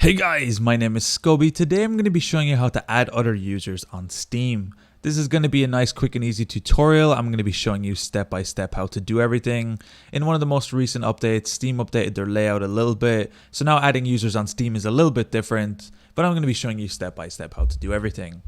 Hey guys, my name is Scoby. Today I'm going to be showing you how to add other users on Steam. This is going to be a nice, quick and easy tutorial. I'm going to be showing you step by step how to do everything. In one of the most recent updates, Steam updated their layout a little bit. So now adding users on Steam is a little bit different, but I'm going to be showing you step by step how to do everything.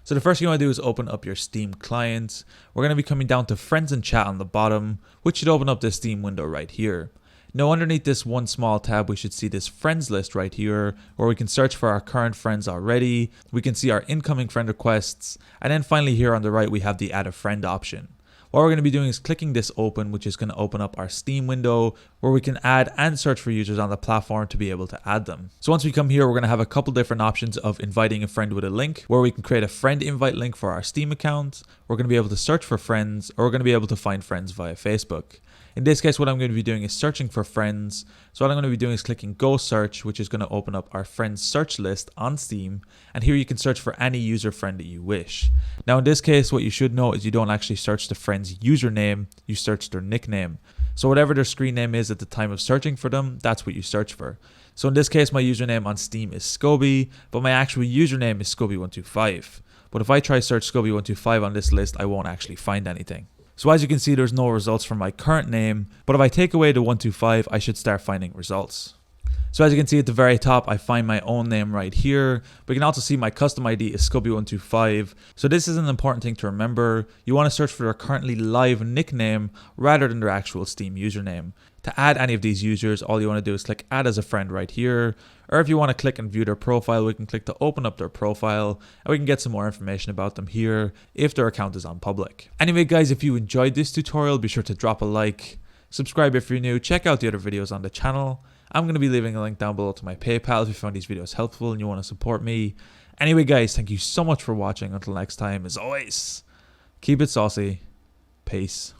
So the first thing you want to do is open up your Steam client. We're going to be coming down to friends and chat on the bottom, which should open up the Steam window right here. Now underneath this one small tab, we should see this friends list right here, where we can search for our current friends already. We can see our incoming friend requests. And then finally here on the right, we have the add a friend option. What we're going to be doing is clicking this open, which is going to open up our Steam window where we can add and search for users on the platform to be able to add them. So once we come here, we're going to have a couple different options of inviting a friend with a link, where we can create a friend invite link for our Steam account. We're going to be able to search for friends, or we're going to be able to find friends via Facebook. In this case, what I'm going to be doing is searching for friends. So what I'm going to be doing is clicking Go Search, which is going to open up our friends search list on Steam. And here you can search for any user friend that you wish. Now in this case, what you should know is you don't actually search the friend's username, you search their nickname. So whatever their screen name is at the time of searching for them, that's what you search for. So in this case, my username on Steam is Scoby, but my actual username is Scoby125. But if I try search Scoby125 on this list, I won't actually find anything. So as you can see, there's no results from my current name, but if I take away the 125, I should start finding results. So as you can see at the very top, I find my own name right here, but you can also see my custom ID is Scoby125. So this is an important thing to remember. You want to search for their currently live nickname rather than their actual Steam username. To add any of these users, all you want to do is click add as a friend right here. Or if you want to click and view their profile, we can click to open up their profile and we can get some more information about them here if their account is on public. Anyway guys, if you enjoyed this tutorial, be sure to drop a like, subscribe if you're new, check out the other videos on the channel. I'm going to be leaving a link down below to my PayPal if you found these videos helpful and you want to support me. Anyway guys, thank you so much for watching. Until next time, as always, keep it saucy. Peace.